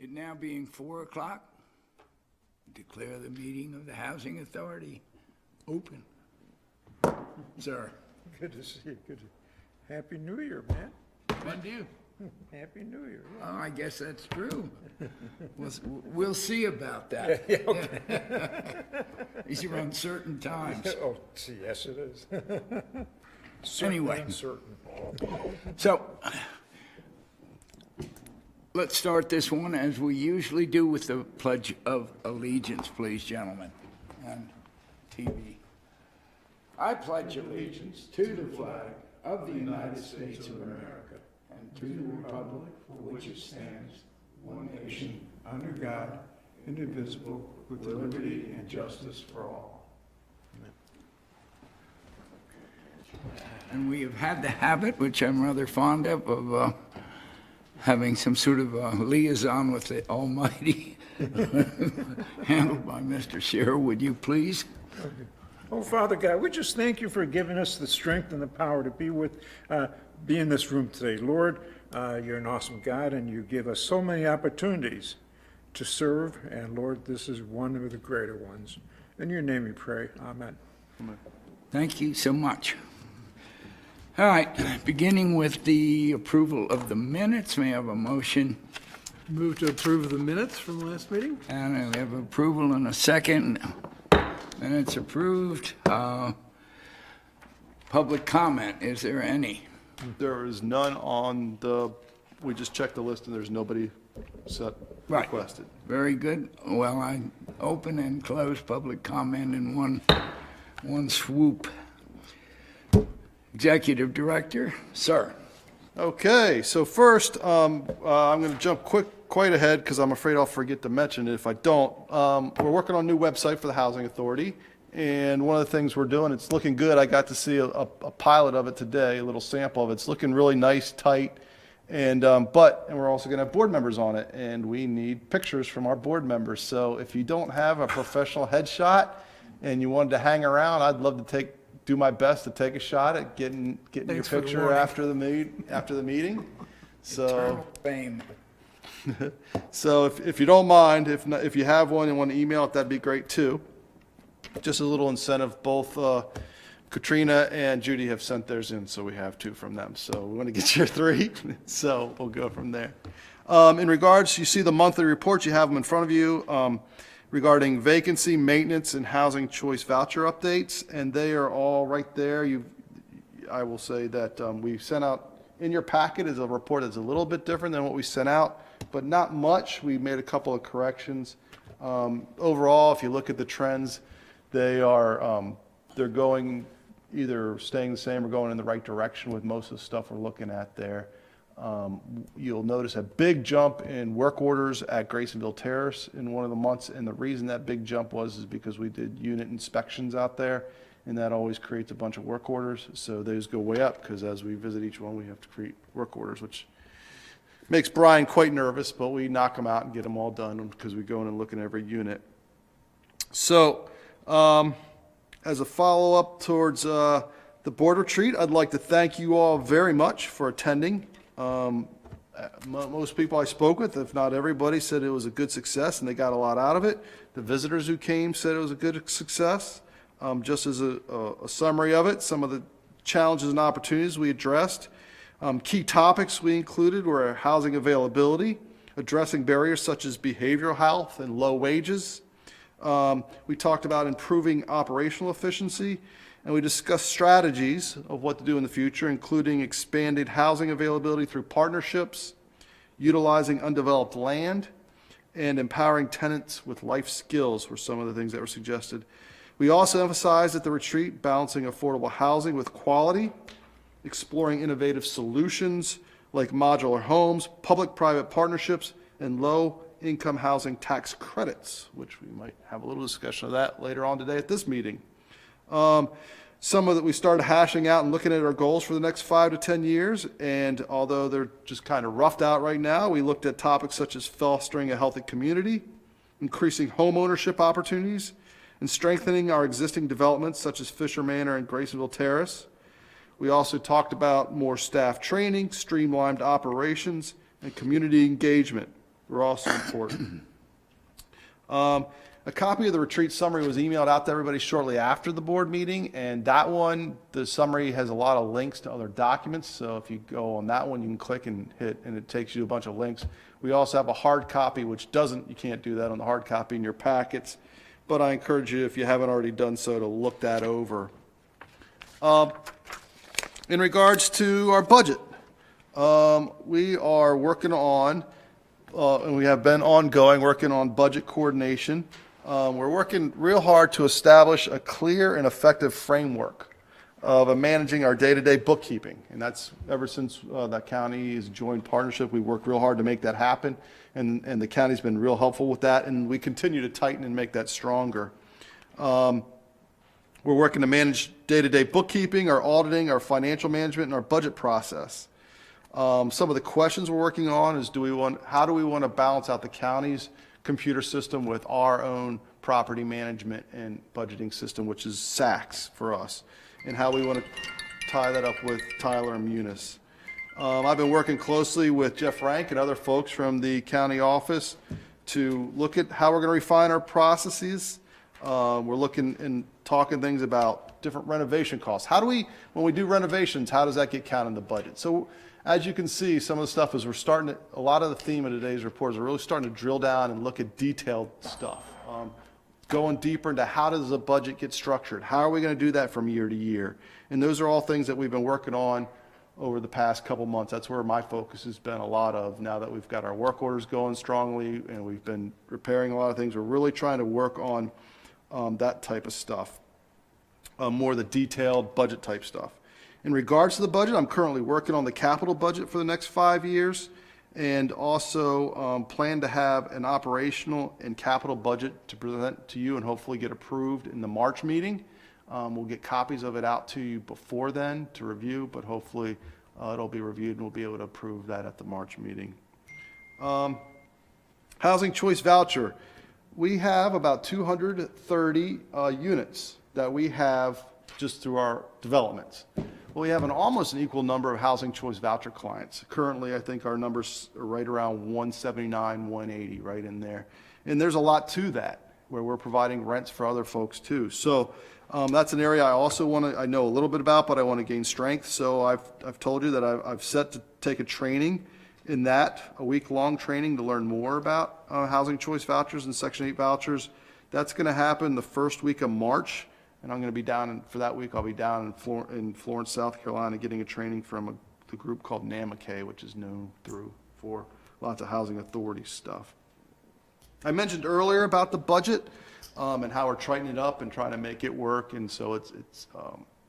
It now being 4 o'clock, declare the meeting of the Housing Authority open. Sir. Good to see you. Good to... Happy New Year, man. And you? Happy New Year. Yeah. Oh, I guess that's true. We'll see about that. Yeah, okay. These are uncertain times. Oh, yes, it is. Anyway. Uncertain. So, let's start this one as we usually do with the Pledge of Allegiance, please, gentlemen, and TV. I pledge allegiance to the flag of the United States of America and to the republic for which it stands, one nation, Under God, indivisible, with liberty and justice for all. And we have had the habit, which I'm rather fond of having some sort of a liaison with the Almighty, handled by Mr. Shearer. Would you please? Okay. Oh, Father God, we just thank you for giving us the strength and the power to be in this room today. Lord, you're an awesome God, and you give us so many opportunities to serve, and Lord, this is one of the greater ones. In your name we pray. Amen. Amen. Thank you so much. All right, beginning with the approval of the minutes, may I have a motion? Move to approve the minutes from the last meeting? And I have approval in a second. Minutes approved. Public comment, is there any? There is none on the, we just checked the list and there's nobody set Right. requested. Very good. Well, I open and close public comment in one swoop. Executive Director, sir. Okay, so first, I'm going to jump quite ahead because I'm afraid I'll forget to mention it if I don't. We're working on a new website for the Housing Authority, and one of the things we're doing, it's looking good. I got to see a pilot of it today, a little sample of it. It's looking really nice, tight, and we're also going to have board members on it, and we need pictures from our board members. So if you don't have a professional headshot and you wanted to hang around, I'd love to do my best to take a shot at getting your picture after the meeting. So, Eternal fame. so if you don't mind, if you have one and want to email it, that'd be great too. Just a little incentive. Both Katrina and Judy have sent theirs in, so we have 2 from them. So we want to get your 3. So we'll go from there. In regards, you see the monthly reports. You have them in front of you. Regarding vacancy, maintenance, and housing choice voucher updates, and they are all right there. I will say that we sent out, in your packet is a report that's a little bit different than what we sent out, but not much. We made a couple of corrections. Overall, if you look at the trends, they're going either staying the same or going in the right direction with most of the stuff we're looking at there. You'll notice a big jump in work orders at Graysonville Terrace in one of the months, and the reason that big jump is because we did unit inspections out there, and that always creates a bunch of work orders. So those go way up because as we visit each one, we have to create work orders, which makes Brian quite nervous, but we knock them out and get them all done because we go in and look at every unit. So as a follow-up towards the board retreat, I'd like to thank you all very much for attending. Most people I spoke with, if not everybody, said it was a good success and they got a lot out of it. The visitors who came said it was a good success. Just as a summary of it, some of the challenges and opportunities we addressed. Key topics we included were housing availability, addressing barriers such as behavioral health and low wages. We talked about improving operational efficiency, and we discussed strategies of what to do in the future, including expanded housing availability through partnerships, utilizing undeveloped land, and empowering tenants with life skills were some of the things that were suggested. We also emphasized at the retreat balancing affordable housing with quality, exploring innovative solutions like modular homes, public-private partnerships, and low-income housing tax credits, which we might have a little discussion of that later on today at this meeting. Some of that we started hashing out and looking at our goals for the next 5 to 10 years, and although they're just kind of roughed out right now, we looked at topics such as fostering a healthy community, increasing home ownership opportunities, and strengthening our existing developments such as Fisher Manor and Graysonville Terrace. We also talked about more staff training, streamlined operations, and community engagement. They're also important. A copy of the retreat summary was emailed out to everybody shortly after the board meeting, and that one, the summary has a lot of links to other documents, so if you go on that one, you can click and hit, and it takes you to a bunch of links. We also have a hard copy, which doesn't, you can't do that on the hard copy in your packets, but I encourage you, if you haven't already done so, to look that over. In regards to our budget, we are working on, and we have been ongoing, working on budget coordination. We're working real hard to establish a clear and effective framework of managing our day-to-day bookkeeping. And that's ever since the county has joined partnership, we worked real hard to make that happen. And the county's been real helpful with that. And we continue to tighten and make that stronger. We're working to manage day-to-day bookkeeping, our auditing, our financial management, and our budget process. Some of the questions we're working on is how do we want to balance out the county's computer system with our own property management and budgeting system, which is SACS for us, and how we want to tie that up with Tyler and Munis. I've been working closely with Jeff Rank and other folks from the county office to look at how we're going to refine our processes. We're looking and talking things about different renovation costs. When we do renovations, how does that get counted in the budget? So as you can see, some of the stuff is a lot of the theme of today's report is we're really starting to drill down and look at detailed stuff. Going deeper into how does the budget get structured? How are we going to do that from year to year? And those are all things that we've been working on over the past couple months. That's where my focus has been a lot of now that we've got our work orders going strongly and we've been repairing a lot of things. We're really trying to work on that type of stuff, more the detailed budget type stuff. In regards to the budget, I'm currently working on the capital budget for the next 5 years and also plan to have an operational and capital budget to present to you and hopefully get approved in the March meeting. We'll get copies of it out to you before then to review, but hopefully it'll be reviewed and we'll be able to approve that at the March meeting. Housing choice voucher. We have about 230 units that we have just through our developments. Well, we have almost an equal number of housing choice voucher clients. Currently, I think our numbers are right around 179, 180, right in there. And there's a lot to that, where we're providing rents for other folks too. So that's an area I also I know a little bit about, but I want to gain strength. So I've told you that I've set to take a training in that, a week-long training to learn more about housing choice vouchers and Section 8 vouchers. That's going to happen the first week of March. And I'm going to be for that week, I'll be down in Florence, South Carolina, getting a training from the group called NAMAK, which is known for lots of housing authority stuff. I mentioned earlier about the budget and how we're tightening it up and trying to make it work. And so it's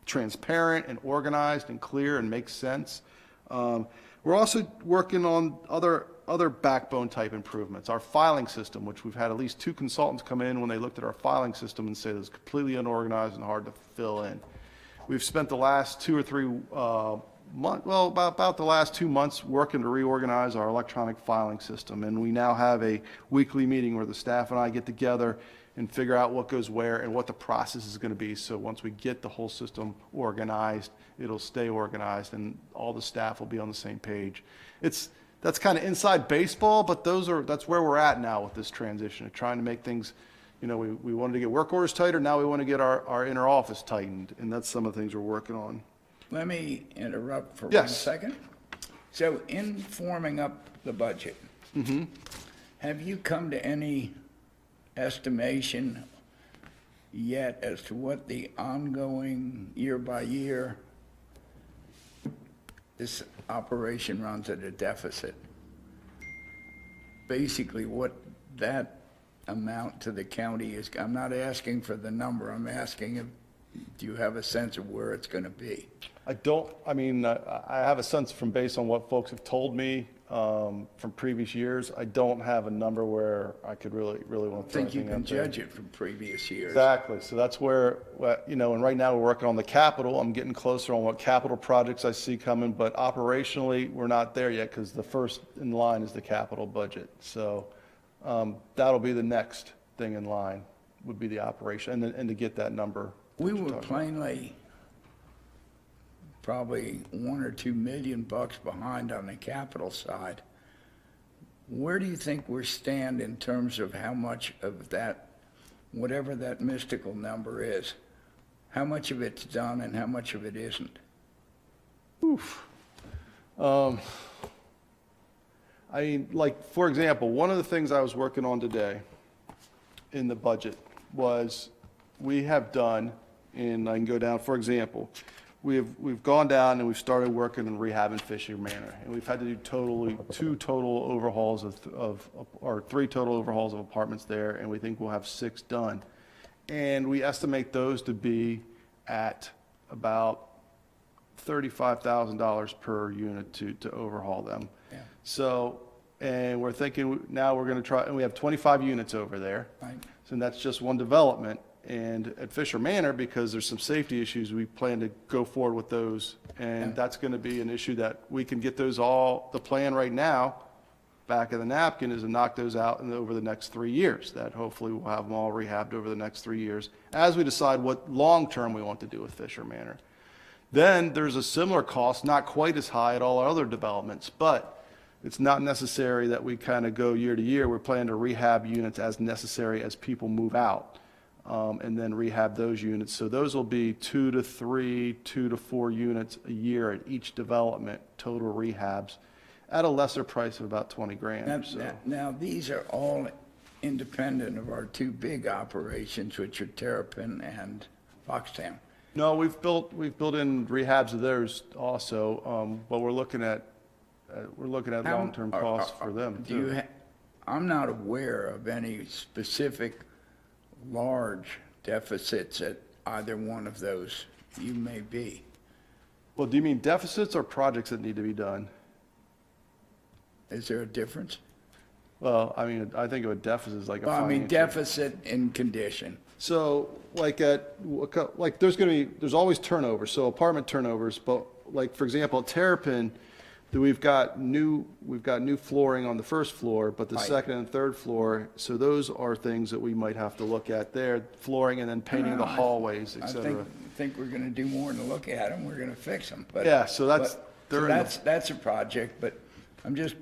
transparent and organized and clear and makes sense. We're also working on other backbone type improvements. Our filing system, which we've had at least 2 consultants come in when they looked at our filing system and say it was completely unorganized and hard to fill in. We've spent the last 2 or 3 months, well, about the last 2 months working to reorganize our electronic filing system. And we now have a weekly meeting where the staff and I get together and figure out what goes where and what the process is going to be. So once we get the whole system organized, it'll stay organized and all the staff will be on the same page. That's kind of inside baseball, but that's where we're at now with this transition, trying to make things, we wanted to get work orders tighter. Now we want to get our inner office tightened, and that's some of the things we're working on. Let me interrupt for Yes. 1 second. So in forming up the budget, have you come to any estimation yet as to what the ongoing year by year this operation runs at a deficit? Basically what that amount to the county is? I'm not asking for the number, I'm asking if, do you have a sense of where it's going to be? I have a sense based on what folks have told me from previous years. I don't have a number where I could really want to I think you can judge it from previous years. Exactly. So that's where, and right now we're working on the capital. I'm getting closer on what capital projects I see coming, but operationally, we're not there yet because the first in line is the capital budget. So that'll be the next thing in line, would be the operation, and to get that number. We were plainly probably $1 or $2 million behind on the capital side. where do you think we stand in terms of how much of that, whatever that mystical number is, how much of it's done and how much of it isn't? I mean, like, for example, one of the things I was working on today in the budget was we have done, and I can go down, for example, we've gone down and we've started working on rehabbing Fisher Manor. And we've had to do two total overhauls or 3 total overhauls of apartments there, and we think we'll have 6 done. And we estimate those to be at about $35,000 per unit to overhaul them. Yeah. So, and we're thinking now we're gonna try, and we have 25 units over there. Right. So that's just one development. And at Fisher Manor, because there's some safety issues, we plan to go forward with those. And that's gonna be an issue that we can get those all, the plan right now, back of the napkin is to knock those out over the next 3 years. That hopefully we'll have them all rehabbed over the next 3 years as we decide what long-term we want to do with Fisher Manor. Then there's a similar cost, not quite as high at all our other developments, but it's not necessary that we kind of go year to year. We're planning to rehab units as necessary as people move out, and then rehab those units. So those will be 2 to 3, 2 to 4 units a year at each development, total rehabs, at a lesser price of about 20 grand. Now, these are all independent of our 2 big operations, which are Terrapin and Foxtown. No, we've built in rehabs of theirs also, but we're looking at long-term costs for them too. I'm not aware of any specific large deficits at either one of those. You may be. Well, do you mean deficits or projects that need to be done? Is there a difference? Well, I mean, I think of a deficit as like a Well, I mean, financial. deficit in condition. So like there's always turnover, so apartment turnovers, but like, for example, at Terrapin, we've got new flooring on the first floor, but the Right. second and third floor, so those are things that we might have to look at there, flooring and then painting the hallways, et I cetera. think we're gonna do more than look at them, we're gonna fix them, but. Yeah, so that's- but- they're so in that's a project, but I'm just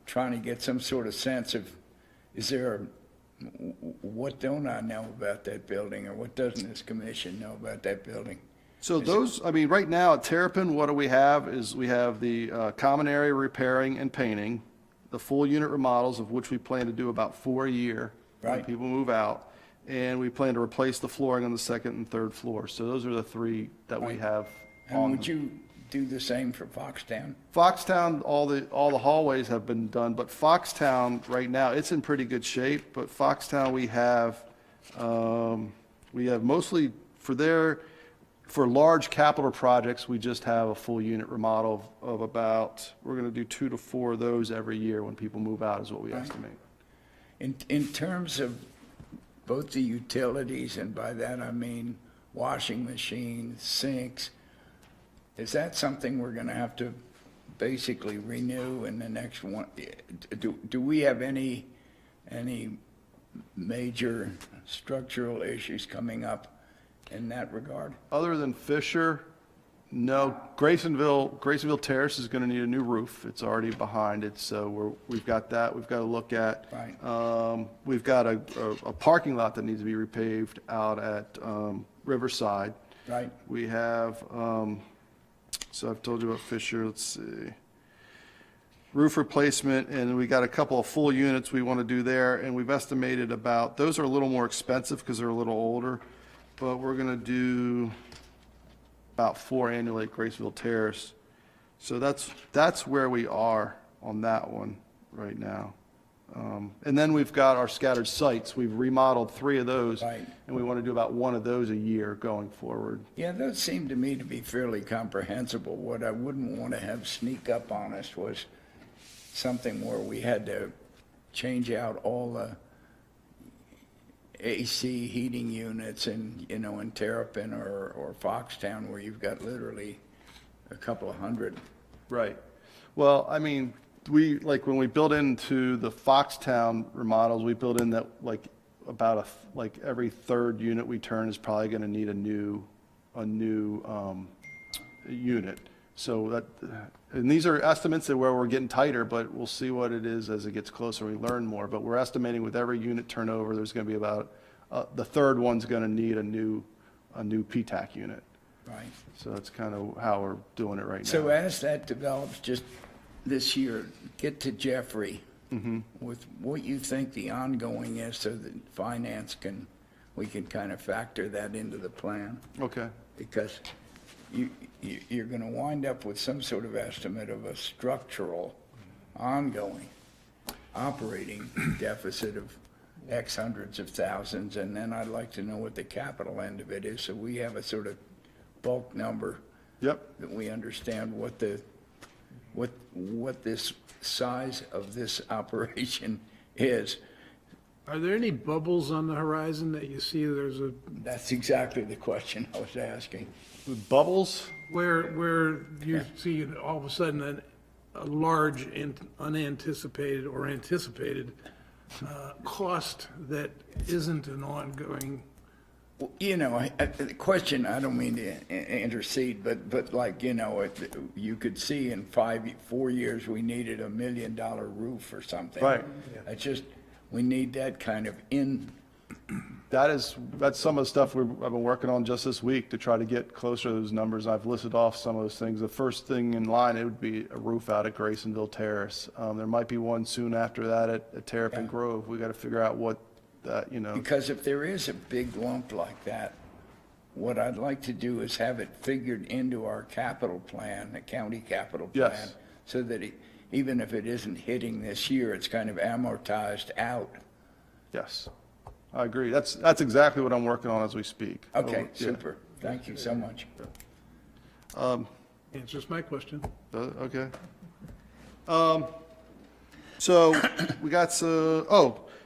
trying to get some sort of sense of, what don't I know about that building, or what doesn't this commission know about that building? So those, I mean, right now at Terrapin, what do we have is we have the common area repairing and painting, the full unit remodels, of which we plan to do about 4 a year when Right. people move out, and we plan to replace the flooring on the second and third floor. So those are the 3 that we Right. have And on. would you do the same for Foxtown? Foxtown, all the hallways have been done, but Foxtown, right now, it's in pretty good shape, but Foxtown, we have mostly for large capital projects, we just have a full unit remodel of about, we're gonna do 2 to 4 of those every year when people move out, is what we estimate. In terms of both the utilities, and by that I mean washing machines, sinks, is that something we're gonna have to basically renew in the next one? Do we have any major structural issues coming up in that regard? Other than Fisher, no. Graysonville Terrace is gonna need a new roof. It's already behind it, so we've got that we've got to look at. Right. We've got a parking lot that needs to be repaved out at Riverside. Right. We have, so I've told you about Fisher, let's see. Roof replacement, and we got a couple of full units we want to do there, and we've estimated about, those are a little more expensive because they're a little older, but we're going to do about 4 annually at Graceville Terrace. So that's where we are on that one right now. And then we've got our scattered sites. We've remodeled 3 of those. Right. And we want to do about 1 of those a year going forward. Yeah, those seem to me to be fairly comprehensible. What I wouldn't want to have sneak up on us was something where we had to change out all the AC heating units in Terrapin or Foxtown, where you've got literally a couple of hundred. Right. Well, I mean, when we build into the Foxtown remodels, we build in that every 3rd unit we turn is probably going to need a new unit. So that, and these are estimates of where we're getting tighter, but we'll see what it is as it gets closer, we learn more. But we're estimating with every unit turnover, there's gonna be about, the third one's gonna need a new PTAC unit. Right. So that's kind of how we're doing it right now. So as that develops, just this year, get to Jeffrey with what you think the ongoing is so that we can kind of factor that into the plan. Okay, Because you're going to wind up with some sort of estimate of a structural, ongoing, operating deficit of X hundreds of thousands, and then I'd like to know what the capital end of it is, so we have a sort of bulk number yep. that we understand what this size of this operation is. Are there any bubbles on the horizon that you see there's a, That's exactly the question I was asking. Bubbles? where you see all of a sudden a large and unanticipated or anticipated cost that isn't an ongoing? Well, you know, the question, I don't mean to intercede, but like, you know, you could see in 4 years, we needed $1 million roof or something. Right. It's just, we need that kind of in, That's some of the stuff I've been working on just this week to try to get closer to those numbers. I've listed off some of those things. The first thing in line, it would be a roof out at Graysonville Terrace. There might be one soon after that at Terrapin Yeah. Grove. We got to figure out what that, you know. because if there is a big lump like that, what I'd like to do is have it figured into our capital plan, the county capital plan. Yes. So that even if it isn't hitting this year, it's kind of amortized out. Yes, I agree. That's exactly what I'm working on as we speak. Okay, Yeah. super. Thank you so much. Answers my question. Okay. So we got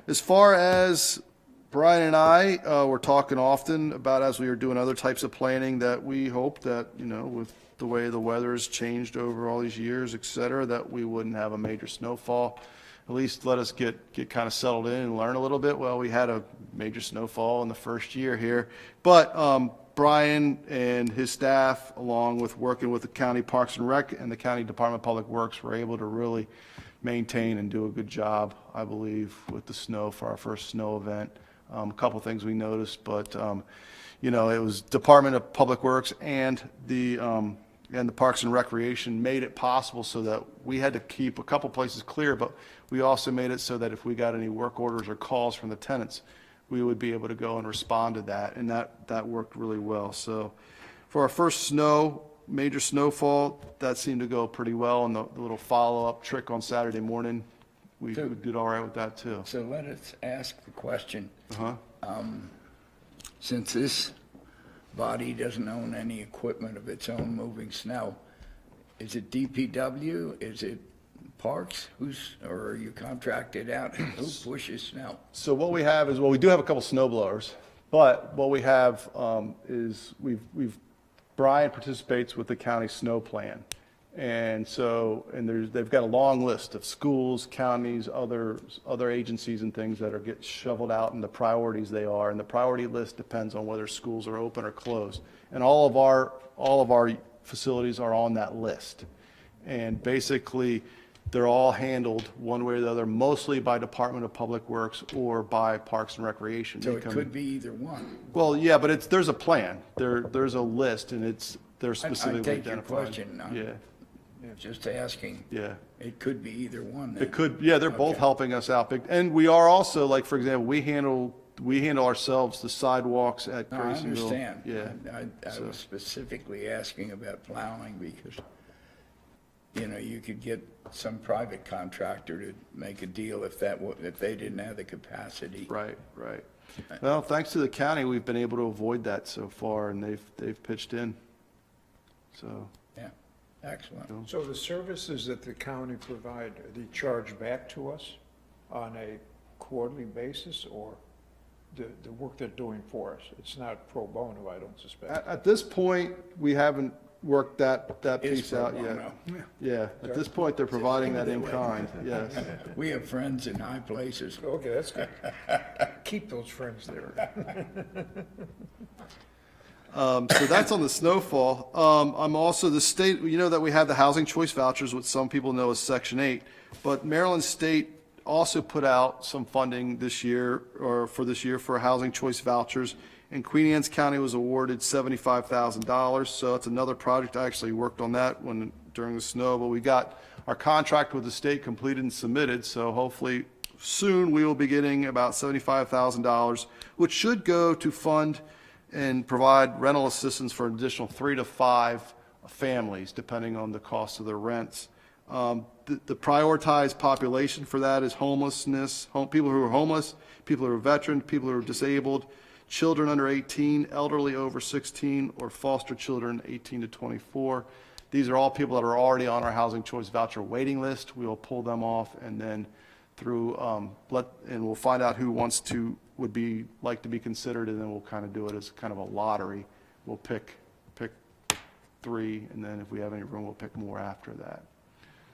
as far as Brian and I were talking often about as we were doing other types of planning that we hope that, you know, with the way the weather has changed over all these years, et cetera, that we wouldn't have a major snowfall. At least let us get kind of settled in and learn a little bit. Well, we had a major snowfall in the first year here, but Brian and his staff, along with working with the County Parks and Rec and the County Department of Public Works, were able to really maintain and do a good job, I believe, with the snow for our first snow event. A couple things we noticed, but you know, it was Department of Public Works and the Parks and Recreation made it possible so that we had to keep a couple places clear, but we also made it so that if we got any work orders or calls from the tenants, we would be able to go and respond to that, and that worked really well. So for our first major snowfall, that seemed to go pretty well, and the little follow-up trick on Saturday morning, we did all right with that too. So let us ask the question. Uh-huh. Since this body doesn't own any equipment of its own moving snow, is it DPW? Is it Parks? Or are you contracted out? Who pushes snow? So what we have is, well, we do have a couple snow blowers, but what we have is Brian participates with the county snow plan. And so, they've got a long list of schools, counties, other agencies and things that are get shoveled out and the priorities they are. And the priority list depends on whether schools are open or closed. And all of our facilities are on that list. And basically, they're all handled one way or the other, mostly by Department of Public Works or by Parks and Recreation. So it could be either one. Well, yeah, but there's a plan. There's a list, and they're specifically I take your identified. question. Yeah, Just asking. yeah. It could be either one. It could, yeah, they're both helping us out. And we are also, like, for example, we handle ourselves the sidewalks at No, I Graysonville. understand. Yeah. I was specifically asking about plowing because, you know, you could get some private contractor to make a deal if they didn't have the capacity. Right. Well, thanks to the county, we've been able to avoid that so far, and they've pitched in. So, Yeah, excellent. So the services that the county provide, are they charged back to us on a quarterly basis, or the work they're doing for us? It's not pro bono, I don't suspect. at this point, we haven't worked that Is piece pro out yet. bono. Yeah, at this point, they're providing that in kind, yes. We have friends in high places. Okay, that's good. Keep those friends there. So that's on the snowfall. I'm also the state, you know that we have the housing choice vouchers, which some people know as Section 8, but Maryland State also put out some funding this year, or for this year, for housing choice vouchers, and Queen Anne's County was awarded $75,000, so it's another project. I actually worked on that during the snow, but we got our contract with the state completed and submitted, so hopefully soon we will be getting about $75,000, which should go to fund and provide rental assistance for an additional 3 to 5 families, depending on the cost of their rents. The prioritized population for that is homelessness, people who are homeless, people who are veterans, people who are disabled, children under 18, elderly over 16, or foster children 18 to 24. These are all people that are already on our housing choice voucher waiting list. We will pull them off, and then through and we'll find out who would like to be considered, and then we'll kind of do it as kind of a lottery. We'll pick 3, and then if we have any room, we'll pick more after that.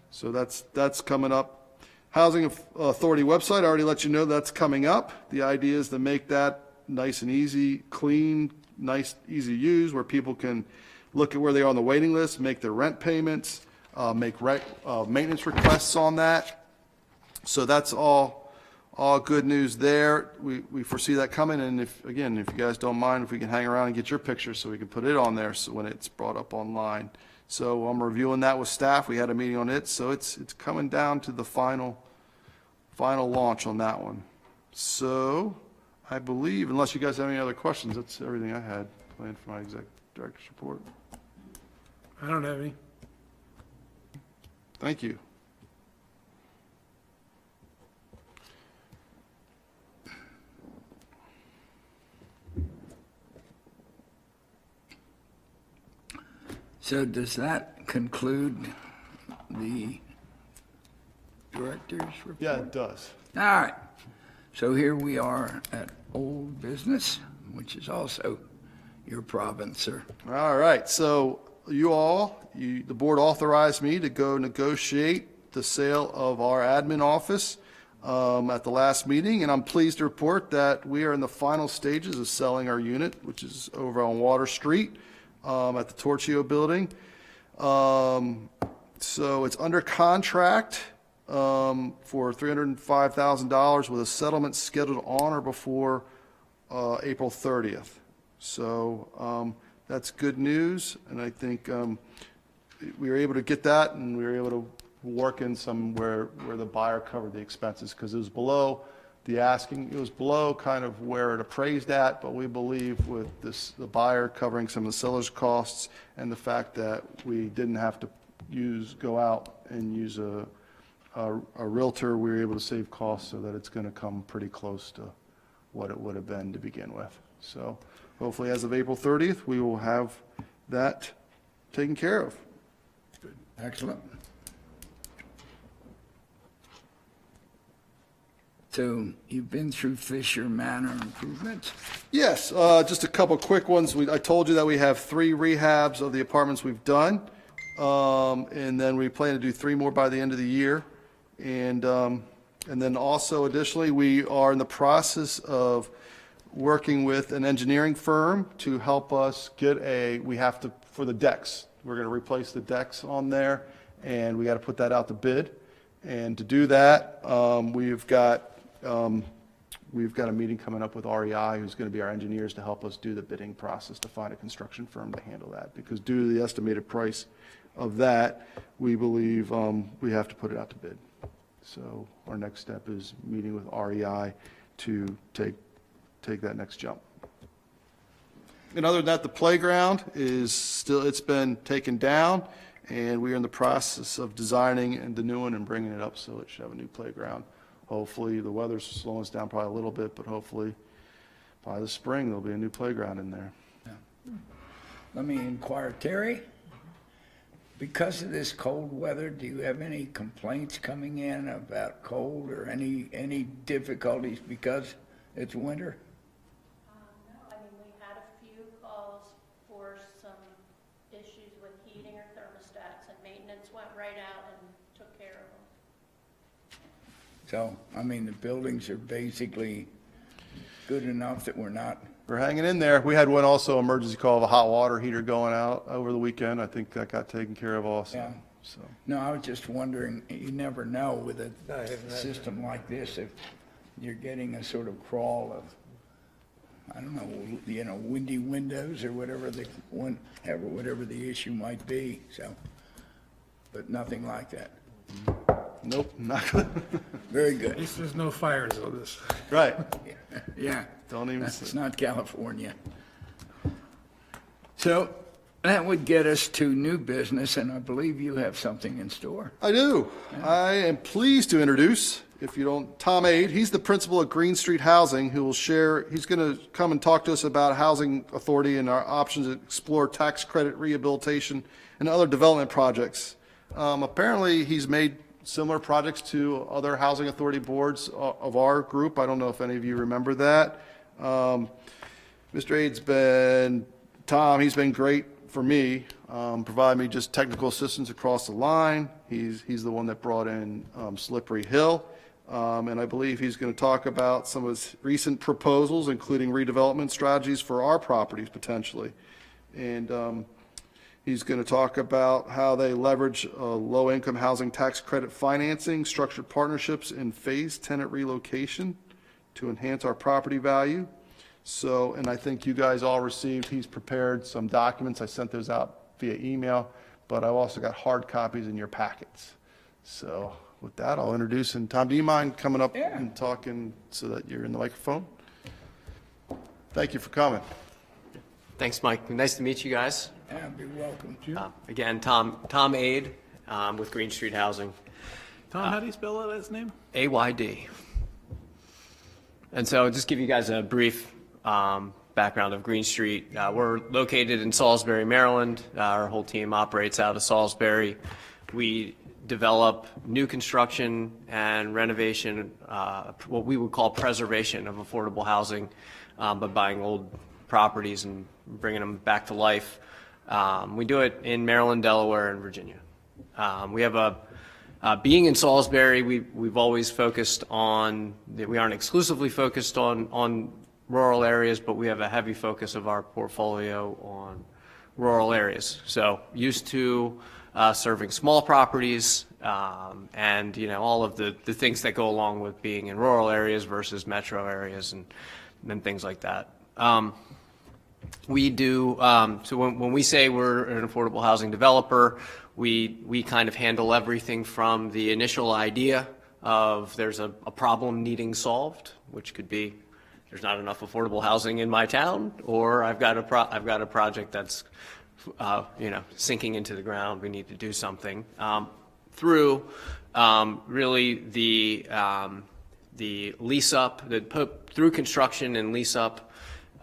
So that's coming up. Housing Authority website, I already let you know that's coming up. The idea is to make that nice and easy, clean, nice, easy to use, where people can look at where they are on the waiting list, make their rent payments, make maintenance requests on that. So that's all good news there. We foresee that coming, and if you guys don't mind, if we can hang around and get your picture so we can put it on there so when it's brought up online. So I'm reviewing that with staff. We had a meeting on it, so it's coming down to the final launch on that one. So I believe, unless you guys have any other questions, that's everything I had planned for my executive director's report. I don't have any. Thank you. So does that conclude the director's report? Yeah, it does. All right. So here we are at old business, which is also your province, sir. All right, so the board authorized me to go negotiate the sale of our admin office at the last meeting, and I'm pleased to report that we are in the final stages of selling our unit, which is over on Water Street at the Torchio building. So it's under contract for $305,000 with a settlement scheduled on or before April 30th. So that's good news, and I think we were able to get that, and we were able to work in somewhere where the buyer covered the expenses, because it was below the asking, it was below kind of where it appraised at, but we believe with the buyer covering some of the seller's costs and the fact that we didn't have to go out and use a realtor, we were able to save costs so that it's going to come pretty close to what it would have been to begin with. So hopefully as of April 30th, we will have that taken care of. Good. Excellent. So you've been through Fisher Manor improvements? Yes, just a couple quick ones. I told you that we have 3 rehabs of the apartments we've done, and then we plan to do 3 more by the end of the year. And then also additionally, we are in the process of working with an engineering firm to help us get for the decks. We're going to replace the decks on there, and we got to put that out to bid. And to do that, we've got a meeting coming up with REI, who's going to be our engineers, to help us do the bidding process to find a construction firm to handle that. Because due to the estimated price of that, we believe we have to put it out to bid. So our next step is meeting with REI to take that next jump. And other than that, the playground it's been taken down, and we are in the process of designing the new one and bringing it up, so it should have a new playground. Hopefully, the weather's slowing us down probably a little bit, but hopefully by the spring, there'll be a new playground in there. Yeah. Let me inquire, Terry, because of this cold weather, do you have any complaints coming in about cold or any difficulties because it's winter? No, I mean, we had a few calls for some issues with heating or thermostats, and maintenance went right out and took care of them. So, I mean, the buildings are basically good enough that we're not we're hanging in there. We had one also emergency call of a hot water heater going out over the weekend. I think that got taken care of also. Yeah. So No, I was just wondering, you never know with a system like this, if you're getting a sort of crawl of, I don't know, windy windows or whatever whatever the issue might be, so, but nothing like that. nope, not good. Very At good. least there's no fires of this. Right. Yeah. Don't even That's say. not California. So that would get us to new business, and I believe you have something in store. I do. I am pleased to introduce, Tom Aid. He's the principal at Green Street Housing, who will share, he's going to come and talk to us about Housing Authority and our options to explore tax credit rehabilitation and other development projects. Apparently, he's made similar projects to other Housing Authority boards of our group. I don't know if any of you remember that. Mr. Aid's he's been great for me, provide me just technical assistance across the line. He's the one that brought in Slippery Hill, and I believe he's going to talk about some of his recent proposals, including redevelopment strategies for our properties potentially. And he's going to talk about how they leverage low-income housing tax credit financing, structured partnerships, and phased tenant relocation to enhance our property value. So, and I think you guys all received, he's prepared some documents. I sent those out via email, but I've also got hard copies in your packets. So with that, I'll introduce, and Tom, do you mind coming up Yeah. and talking so that you're in the microphone? Thank you for coming. Thanks, Mike. Nice to meet you guys. Yeah, be welcome. Again, Tom Aid with Green Street Housing, Tom, how do you spell that last name? AYD. And so just give you guys a brief background of Green Street. We're located in Salisbury, Maryland. Our whole team operates out of Salisbury. We develop new construction and renovation, what we would call preservation of affordable housing, by buying old properties and bringing them back to life. We do it in Maryland, Delaware, and Virginia. We have being in Salisbury, we've always focused on, we aren't exclusively focused on rural areas, but we have a heavy focus of our portfolio on rural areas. So used to serving small properties and all of the things that go along with being in rural areas versus metro areas and things like that. We do, so when we say we're an affordable housing developer, we kind of handle everything from the initial idea of there's a problem needing solved, which could be there's not enough affordable housing in my town, or I've got a project that's sinking into the ground. We need to do something through really the lease up, through construction and lease up.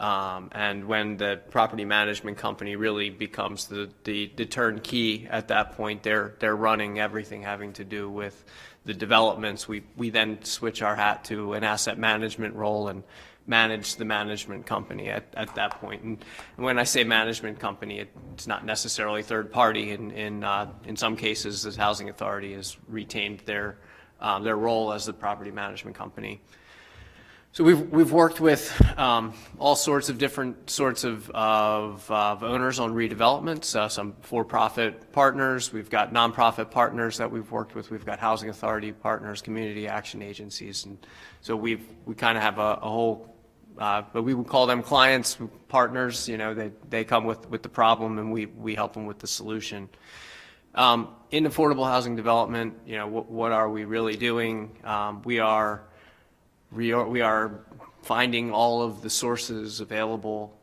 And when the property management company really becomes the turnkey at that point, they're running everything having to do with the developments. We then switch our hat to an asset management role and manage the management company at that point. And when I say management company, it's not necessarily third party. In some cases, the housing authority has retained their role as the property management company. So we've worked with all sorts of different sorts of owners on redevelopments, some for-profit partners. We've got nonprofit partners that we've worked with. We've got housing authority partners, community action agencies, and so we kind of have a whole. But we would call them clients, partners. They come with the problem, and we help them with the solution. In affordable housing development, what are we really doing? We are finding all of the sources available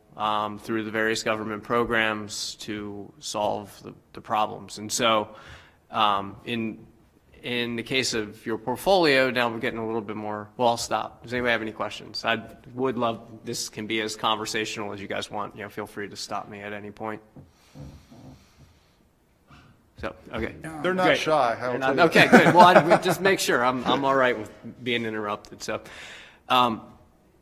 through the various government programs to solve the problems. And so in the case of your portfolio, now we're getting a little bit more, well, I'll stop. Does anybody have any questions? I would love, this can be as conversational as you guys want. Feel free to stop me at any point. So, okay. They're not Great. shy. I will tell you. Okay, good. Well, just make sure I'm all right with being interrupted. So,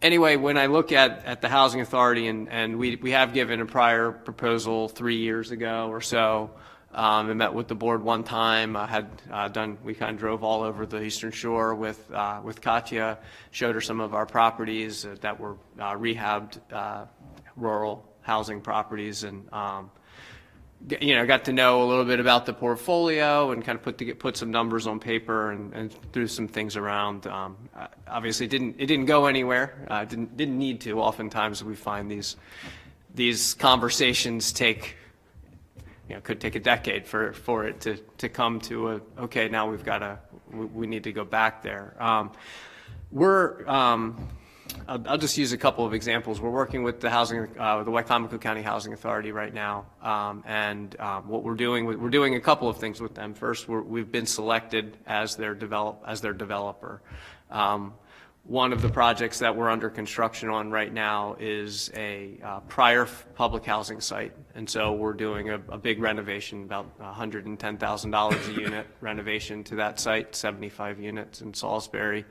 anyway, when I look at the housing authority, and we have given a prior proposal 3 years ago or so, I met with the board one time. I had we kind of drove all over the Eastern Shore with Katya, showed her some of our properties that were rehabbed rural housing properties, and got to know a little bit about the portfolio and kind of put some numbers on paper and threw some things around. Obviously, it didn't go anywhere. Didn't need to. Oftentimes, we find these conversations could take a decade for it to come to okay, now we need to go back there. I'll just use a couple of examples. We're working with the Wicomico County Housing Authority right now, and what we're doing a couple of things with them. First, we've been selected as their developer. One of the projects that we're under construction on right now is a prior public housing site, and so we're doing a big renovation, about $110,000 a unit renovation to that site, 75 units in Salisbury.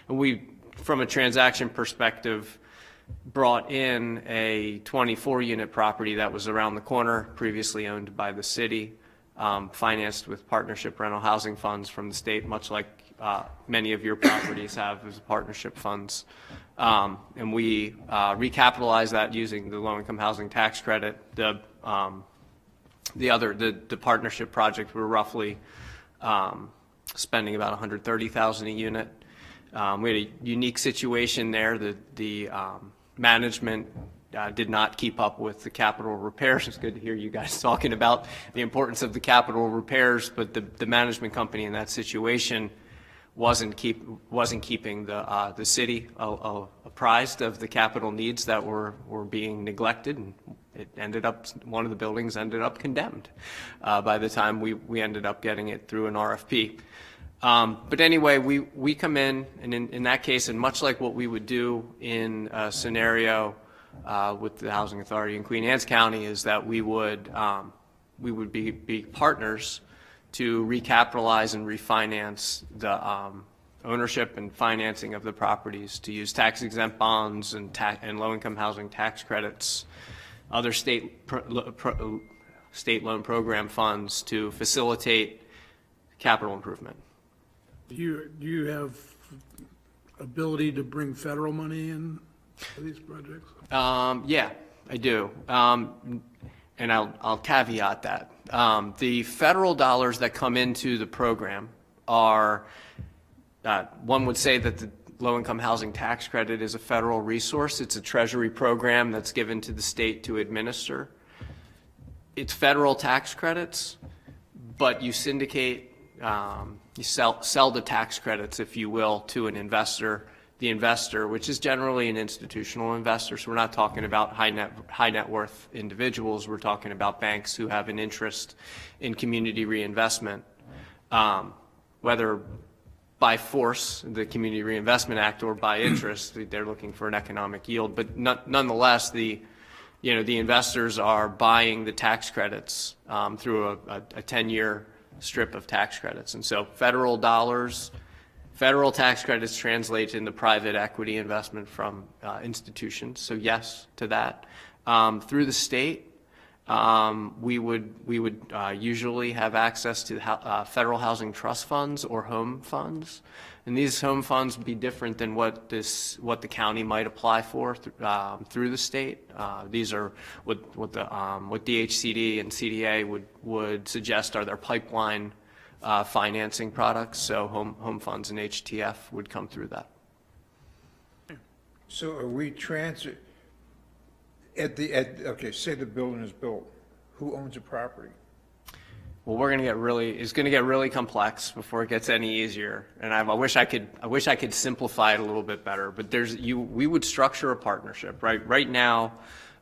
And we, from a transaction perspective, brought in a 24-unit property that was around the corner, previously owned by the city, financed with partnership rental housing funds from the state, much like many of your properties have as partnership funds. And we recapitalized that using the low-income housing tax credit. The partnership project, we're roughly spending about $130,000 a unit. We had a unique situation there. The management did not keep up with the capital repairs. It's good to hear you guys talking about the importance of the capital repairs, but the management company in that situation wasn't keeping the city apprised of the capital needs that were being neglected, and one of the buildings ended up condemned by the time we ended up getting it through an RFP. But anyway, we come in, and in that case, and much like what we would do in a scenario with the Housing Authority in Queen Anne's County, is that we would be partners to recapitalize and refinance the ownership and financing of the properties, to use tax-exempt bonds and low-income housing tax credits, other state loan program funds to facilitate capital improvement. Do you have ability to bring federal money in for these projects? Yeah, I do. And I'll caveat that. The federal dollars that come into the program are, one would say that the low-income housing tax credit is a federal resource. It's a Treasury program that's given to the state to administer. It's federal tax credits, but you syndicate, you sell the tax credits, if you will, to an investor. The investor, which is generally an institutional investor, so we're not talking about high net worth individuals. We're talking about banks who have an interest in community reinvestment, whether by force, the Community Reinvestment Act, or by interest. They're looking for an economic yield. But nonetheless, the investors are buying the tax credits through a 10-year strip of tax credits, and so federal dollars. Federal tax credits translate into private equity investment from institutions, so yes to that. Through the state, we would usually have access to federal housing trust funds or home funds, and these home funds would be different than what the county might apply for through the state. These are what DHCD and CDA would suggest are their pipeline financing products, so home funds and HTF would come through that. So are we okay, say the building is built, who owns the property? Well, it's going to get really complex before it gets any easier, and I wish I could simplify it a little bit better, but we would structure a partnership right now.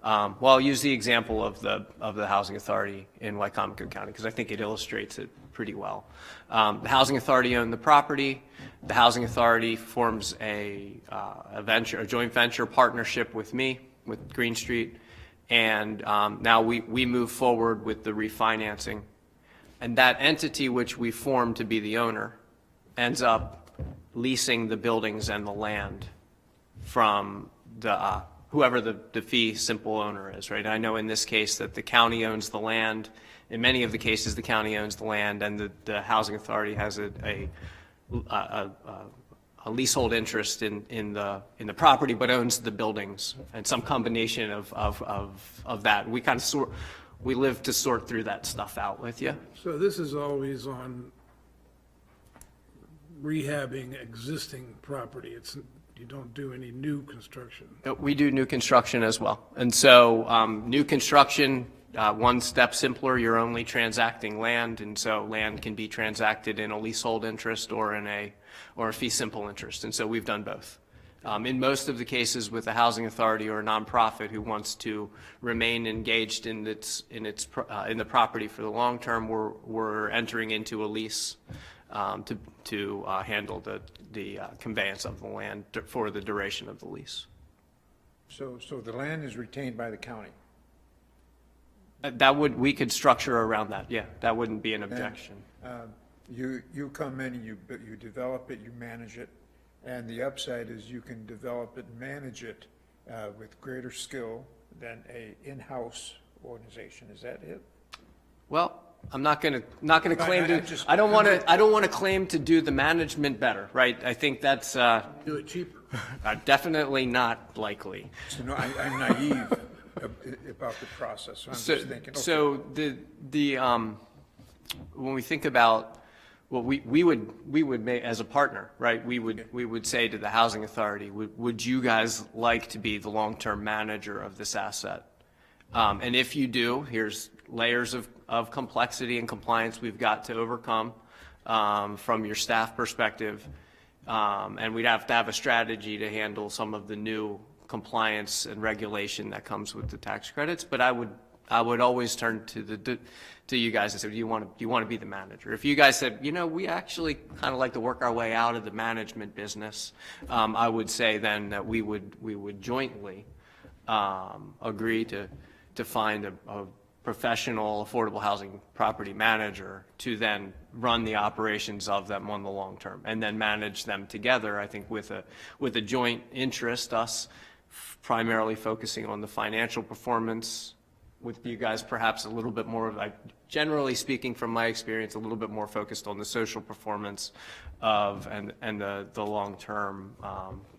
Well, I'll use the example of the Housing Authority in Wicomico County, because I think it illustrates it pretty well. The Housing Authority owned the property. The Housing Authority forms a joint venture partnership with me, with Green Street, and now we move forward with the refinancing. And that entity which we formed to be the owner ends up leasing the buildings and the land from the whoever the fee simple owner is, right? I know in this case that the county owns the land. In many of the cases, the county owns the land, and the housing authority has a leasehold interest in the property, but owns the buildings, and some combination of that. We kind of we live to sort through that stuff out with you. So this is always on rehabbing existing property. You don't do any new construction. We do new construction as well. And so new construction, one step simpler, you're only transacting land, and so land can be transacted in a leasehold interest or in a fee simple interest. And so we've done both. In most of the cases with a housing authority or a nonprofit who wants to remain engaged in the property for the long term, we're entering into a lease to handle the conveyance of the land for the duration of the lease. So the land is retained by the county? We could structure around that, yeah. That wouldn't be an objection. You come in and you develop it, you manage it, and the upside is you can develop it and manage it with greater skill than a in-house organization. Is that it? Well, I'm not going to claim to. just- I don't want to claim to do the management better, right? I think that's Do it cheaper. definitely not likely. So no, I'm naive about the process. So I'm just thinking, okay. So the when we think about what we would make as a partner, right? We would say to the housing authority, would you guys like to be the long-term manager of this asset? And if you do, here's layers of complexity and compliance we've got to overcome from your staff perspective. And we'd have to have a strategy to handle some of the new compliance and regulation that comes with the tax credits. But I would always turn to you guys and say, do you want to be the manager? If you guys said, we actually kind of like to work our way out of the management business, I would say then that we would jointly agree to find a professional affordable housing property manager to then run the operations of them on the long term and then manage them together. I think with a joint interest, us primarily focusing on the financial performance, with you guys perhaps a little bit more, like generally speaking from my experience, a little bit more focused on the social performance of and the long-term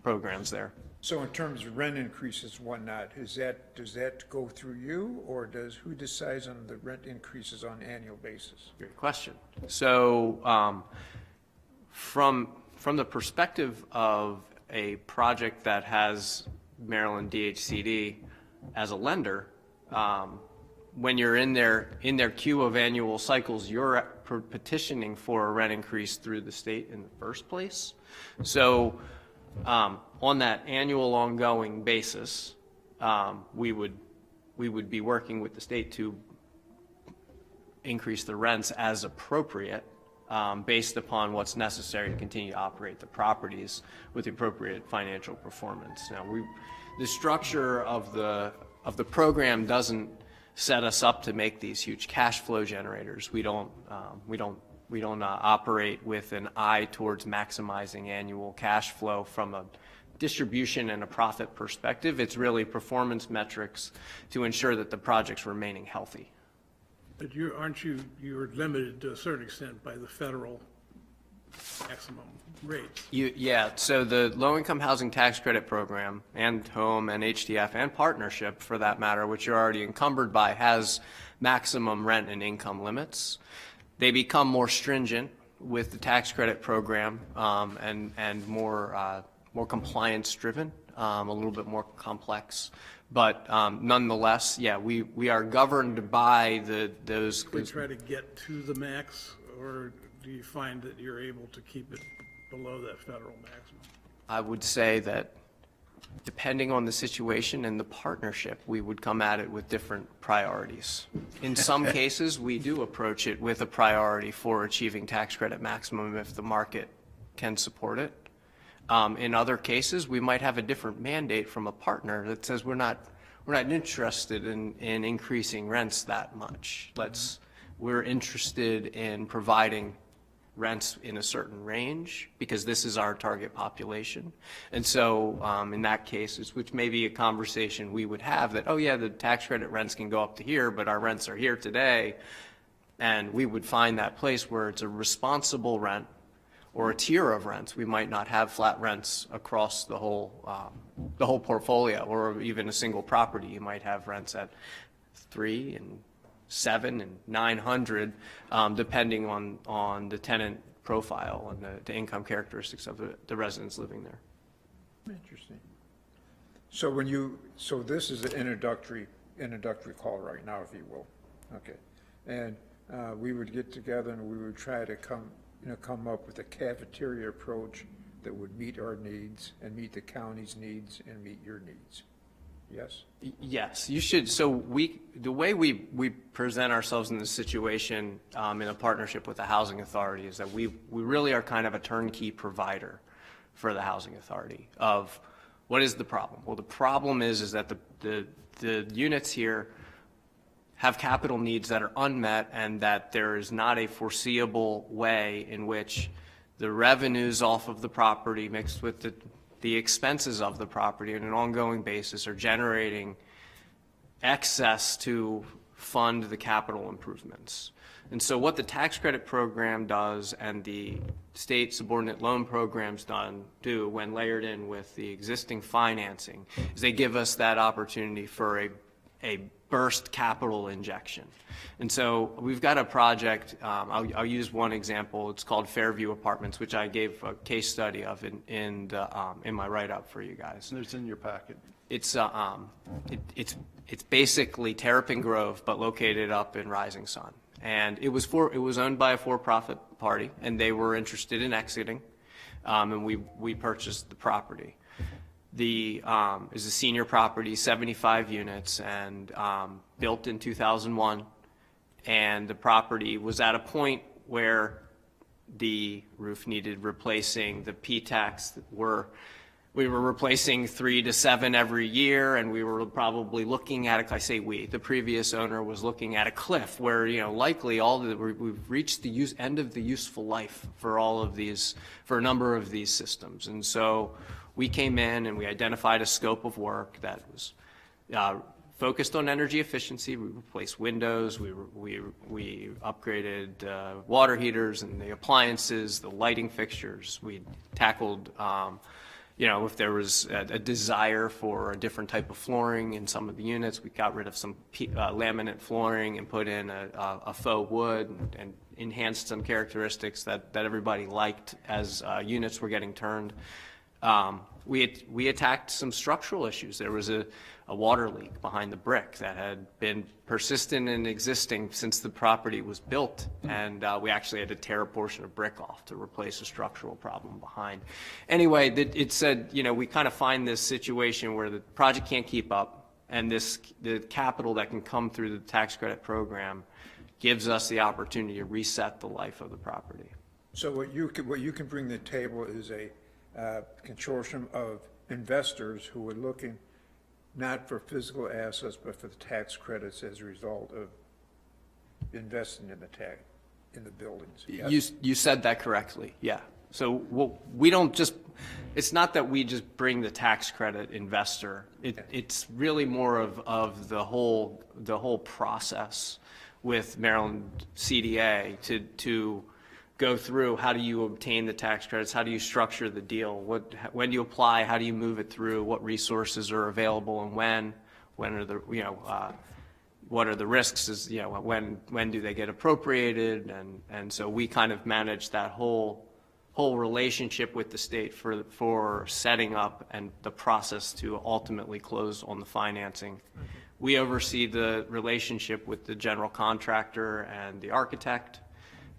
programs there. So in terms of rent increases, whatnot, does that go through you, or who decides on the rent increases on an annual basis? Great question. So from the perspective of a project that has Maryland DHCD as a lender, when you're in their queue of annual cycles, you're petitioning for a rent increase through the state in the first place. So on that annual ongoing basis, we would be working with the state to increase the rents as appropriate, based upon what's necessary to continue to operate the properties with the appropriate financial performance. Now, the structure of the program doesn't set us up to make these huge cash flow generators. We don't operate with an eye towards maximizing annual cash flow from a distribution and a profit perspective. It's really performance metrics to ensure that the project's remaining healthy. But you're limited to a certain extent by the federal maximum rates. Yeah, so the low-income housing tax credit program and home and HDF and partnership, for that matter, which you're already encumbered by, has maximum rent and income limits. They become more stringent with the tax credit program and more compliance-driven, a little bit more complex. But nonetheless, yeah, we are governed by those. We try to get to the max, or do you find that you're able to keep it below that federal maximum? I would say that depending on the situation and the partnership, we would come at it with different priorities. In some cases, we do approach it with a priority for achieving tax credit maximum if the market can support it. In other cases, we might have a different mandate from a partner that says we're not interested in increasing rents that much. We're interested in providing rents in a certain range because this is our target population. And so in that case, which may be a conversation we would have that, oh yeah, the tax credit rents can go up to here, but our rents are here today. And we would find that place where it's a responsible rent or a tier of rents. We might not have flat rents across the whole portfolio or even a single property. You might have rents at 3 and 7 and 900, depending on the tenant profile and the income characteristics of the residents living there. Interesting. So so this is an introductory call right now, if you will. Okay. And we would get together and we would try to come up with a cafeteria approach that would meet our needs and meet the county's needs and meet your needs. Yes? Yes, you should. So the way we present ourselves in this situation in a partnership with the housing authority is that we really are kind of a turnkey provider for the housing authority of what is the problem? Well, the problem is that the units here have capital needs that are unmet and that there is not a foreseeable way in which the revenues off of the property mixed with the expenses of the property on an ongoing basis are generating excess to fund the capital improvements. And so what the tax credit program does and the state subordinate loan programs do when layered in with the existing financing is they give us that opportunity for a burst capital injection. And so we've got a project, I'll use one example. It's called Fairview Apartments, which I gave a case study of in my write-up for you guys. It's in your packet. It's basically Terrapin Grove, but located up in Rising Sun. And it was owned by a for-profit party, and they were interested in exiting, and we purchased the property. Is a senior property, 75 units, and built in 2001. And the property was at a point where the roof needed replacing. The P-tax we were replacing 3 to 7 every year, and we were probably looking at the previous owner was looking at a cliff where, likely we've reached the end of the useful life for a number of these systems. And so we came in and we identified a scope of work that was focused on energy efficiency. We replaced windows, we upgraded water heaters and the appliances, the lighting fixtures. We tackled if there was a desire for a different type of flooring in some of the units, we got rid of some laminate flooring and put in a faux wood and enhanced some characteristics that everybody liked as units were getting turned. We attacked some structural issues. There was a water leak behind the brick that had been persistent and existing since the property was built, and we actually had to tear a portion of brick off to replace a structural problem behind. Anyway, it said, we kind of find this situation where the project can't keep up, and the capital that can come through the tax credit program gives us the opportunity to reset the life of the property. So what you can bring to the table is a consortium of investors who are looking not for physical assets, but for the tax credits as a result of investing in the buildings. Yes? You said that correctly, yeah. So we don't just, it's not that we just bring the tax credit investor. It's really more of the whole process with Maryland CDA to go through how do you obtain the tax credits, how do you structure the deal, when do you apply, how do you move it through, what resources are available, and when are the what are the risks, when do they get appropriated, and so we kind of manage that whole relationship with the state for setting up and the process to ultimately close on the financing. We oversee the relationship with the general contractor and the architect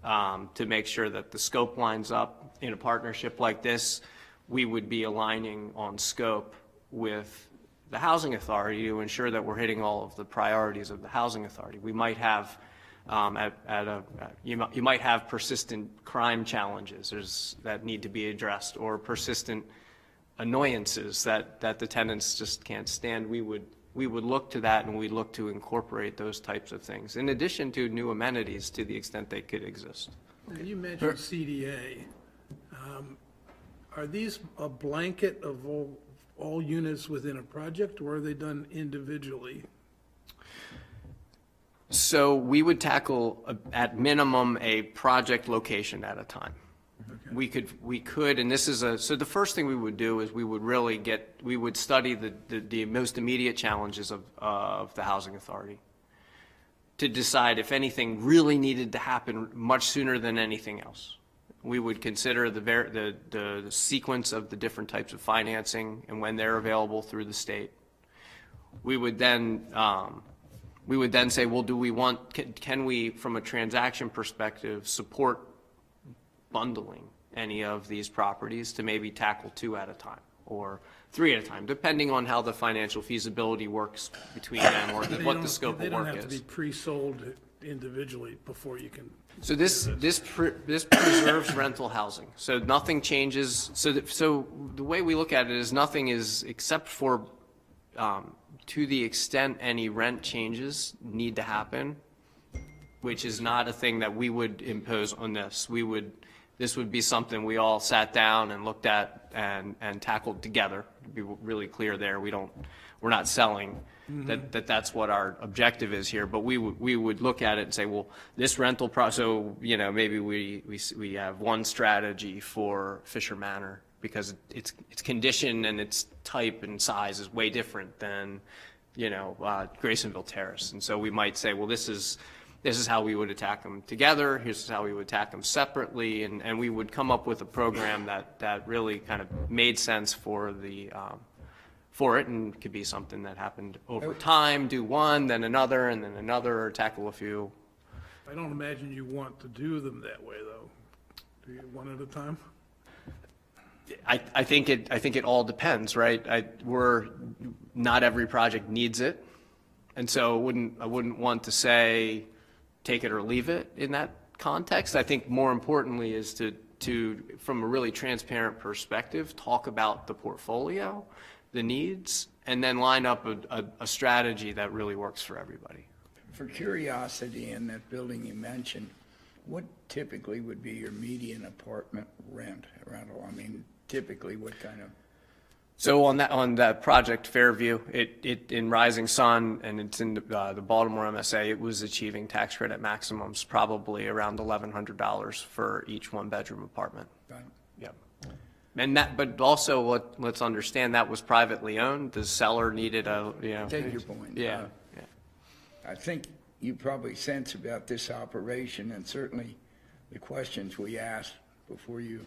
to make sure that the scope lines up. In a partnership like this, we would be aligning on scope with the housing authority to ensure that we're hitting all of the priorities of the housing authority. We might have you might have persistent crime challenges that need to be addressed, or persistent annoyances that the tenants just can't stand. We would look to that, and we look to incorporate those types of things, in addition to new amenities to the extent they could exist. You mentioned CDA. Are these a blanket of all units within a project, or are they done individually? So we would tackle, at minimum, a project location at a time. We could, and this is so the first thing we would do is we would study the most immediate challenges of the housing authority to decide if anything really needed to happen much sooner than anything else. We would consider the sequence of the different types of financing and when they're available through the state. We would then say, well, can we, from a transaction perspective, support bundling any of these properties to maybe tackle 2 at a time or 3 at a time, depending on how the financial feasibility works between them or what the scope of work is. They don't have to be pre-sold individually before you can. So this preserves rental housing. So nothing changes. So the way we look at it is nothing is except for to the extent any rent changes need to happen, which is not a thing that we would impose on this. This would be something we all sat down and looked at and tackled together. To be really clear there, we're not selling that's what our objective is here. But we would look at it and say, well, this rental so maybe we have one strategy for Fisher Manor because its condition and its type and size is way different than Graysonville Terrace, and so we might say, well, this is how we would attack them together, here's how we would attack them separately, and we would come up with a program that really kind of made sense for it, and could be something that happened over time, do one, then another, and then another, or tackle a few. I don't imagine you want to do them that way, though. Do you, one at a time? I think it all depends, right? Not every project needs it, and so I wouldn't want to say take it or leave it in that context. I think more importantly is to from a really transparent perspective, talk about the portfolio, the needs, and then line up a strategy that really works for everybody. For curiosity, in that building you mentioned, what typically would be your median apartment rental? I mean, typically what kind of? So on that project Fairview, it in Rising Sun, and it's in the Baltimore MSA, it was achieving tax credit maximums probably around $1,100 for each 1-bedroom apartment. Right. Yep. But also let's understand that was privately owned. The seller needed Take your point. Yeah. I think you probably sense about this operation, and certainly the questions we asked before you.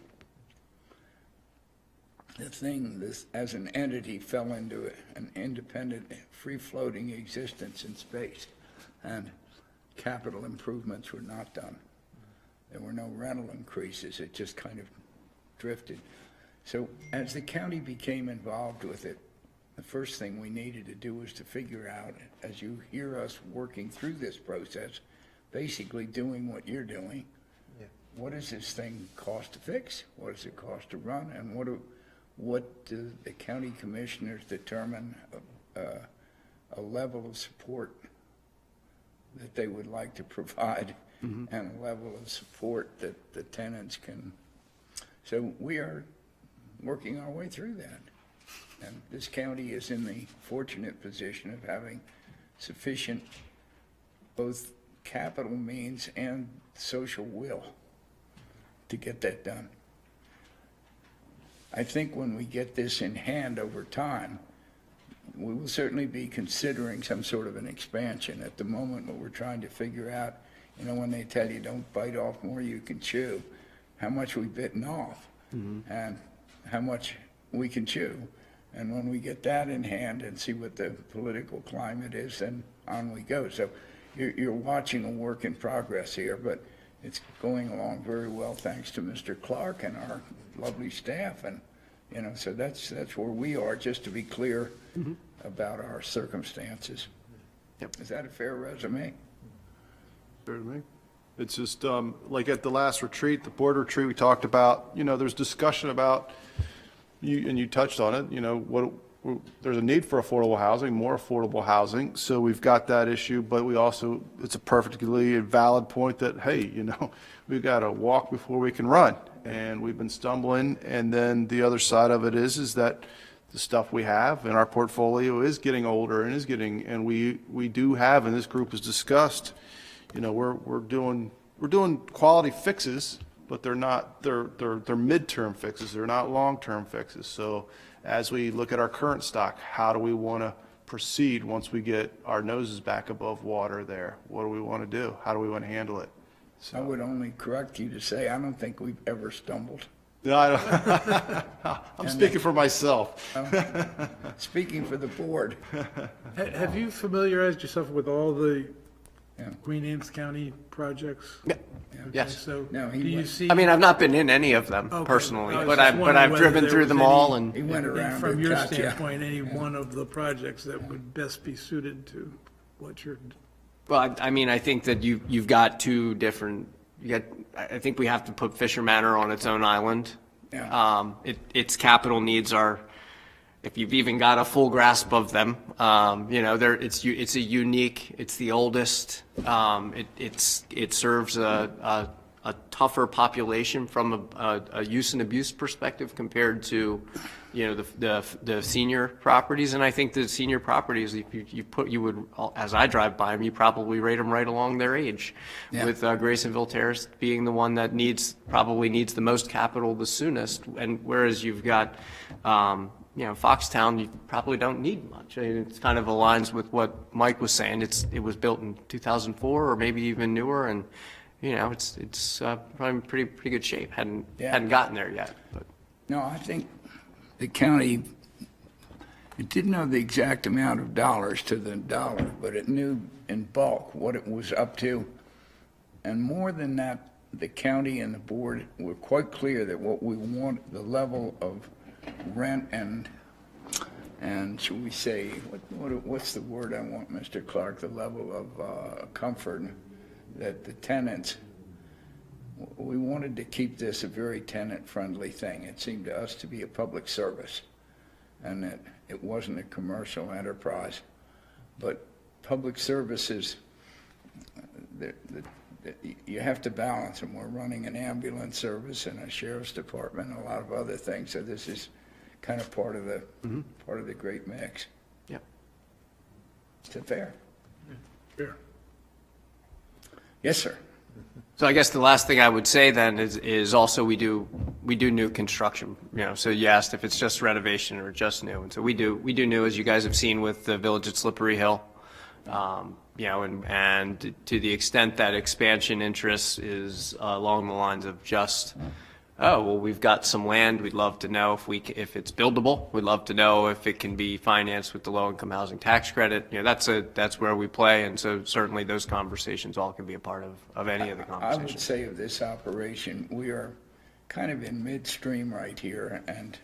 The thing, this as an entity, fell into an independent, free-floating existence in space, and capital improvements were not done. There were no rental increases. It just kind of drifted. So as the county became involved with it, the first thing we needed to do was to figure out, as you hear us working through this process, basically doing what you're doing, what does this thing cost to fix? What does it cost to run? And what do the county commissioners determine a level of support that they would like to provide, and a level of support that the tenants can. So we are working our way through that. And this county is in the fortunate position of having sufficient both capital means and social will to get that done. I think when we get this in hand over time, we will certainly be considering some sort of an expansion. At the moment, what we're trying to figure out, when they tell you don't bite off more you can chew, how much we've bitten off and how much we can chew. And when we get that in hand and see what the political climate is, then on we go. So you're watching a work in progress here, but it's going along very well thanks to Mr. Clark and our lovely staff. And, so that's where we are, just to be clear about our circumstances. Yep. Is that a fair resume? Fair to me. It's just, like at the last retreat, the board retreat, we talked about, there's discussion about, you touched on it, there's a need for affordable housing, more affordable housing. So we've got that issue, but we also, it's a perfectly valid point that, hey, you know, we've got to walk before we can run. And we've been stumbling. And then the other side of it is that the stuff we have in our portfolio is getting older and is getting, and we do have, and this group has discussed, you know, we're doing quality fixes, but they're midterm fixes. They're not long-term fixes. So as we look at our current stock, how do we want to proceed once we get our noses back above water there? What do we want to do? How do we want to handle it? I would only correct you to say, I don't think we've ever stumbled. No, I don't. I'm speaking for myself. Speaking for the board. Have you familiarized yourself with all the Yeah. Queen Anne's County projects? Yeah. Okay, Yes. So, No, he do you went- see? I mean, I've not been in any of them Okay. personally, I was but just I've wondering whether driven there through was them any- all, and He went And around from to your Katya. standpoint, any one of the projects that would best be suited to what you're, well, I mean, I think that you've got two different. I think we have to put Fisher Manor on its own island. Yeah. Its capital needs are, if you've even got a full grasp of them, you know, it's a unique. It's the oldest. It serves a tougher population from a use and abuse perspective compared to, you know, the senior properties. And I think the senior properties, you would, as I drive by them, you probably rate them right along their age. Yeah. With Graysonville Terrace being the one that probably needs the most capital the soonest. And whereas you've got, you know, Foxtown, you probably don't need much. I mean, it kind of aligns with what Mike was saying. It was built in 2004 or maybe even newer, and you know, it's probably in pretty good shape. Hadn't gotten there yet. But No, I think the county, it didn't know the exact amount of dollars to the dollar, but it knew in bulk what it was up to. And more than that, the county and the board were quite clear that what we want, the level of rent and should we say, what's the word I want, Mr. Clark, the level of comfort that the tenants, we wanted to keep this a very tenant-friendly thing. It seemed to us to be a public service, and that it wasn't a commercial enterprise. But public services, you have to balance them. We're running an ambulance service and a sheriff's department and a lot of other things, so this is kind of part of the great mix. yeah. Is it fair? fair. Yes, sir. So I guess the last thing I would say then is also we do new construction, you know, so you asked if it's just renovation or just new. And so we do new, as you guys have seen with the Village at Slippery Hill. You know, and to the extent that expansion interest is along the lines of just, oh, well, we've got some land, we'd love to know if it's buildable, we'd love to know if it can be financed with the low-income housing tax credit. You know, that's where we play, and so certainly those conversations all can be a part of any of the I would conversations. say of this operation, we are kind of in midstream right here, and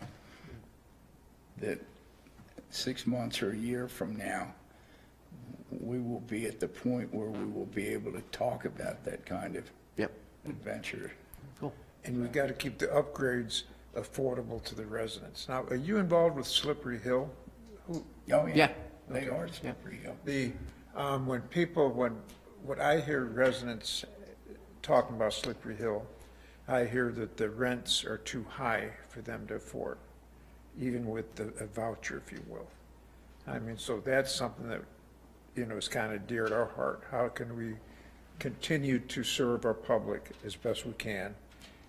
that 6 months or a year from now, we will be at the point where we will be able to talk about that kind of Yep. adventure. Cool. And we've got to keep the upgrades affordable to the residents. Now, are you involved with Slippery Hill? Oh, Yeah. They are slippery. Yeah. The, when I hear residents talking about Slippery Hill, I hear that the rents are too high for them to afford, even with a voucher, if you will. I mean, so that's something that, you know, is kind of dear to our heart. How can we continue to serve our public as best we can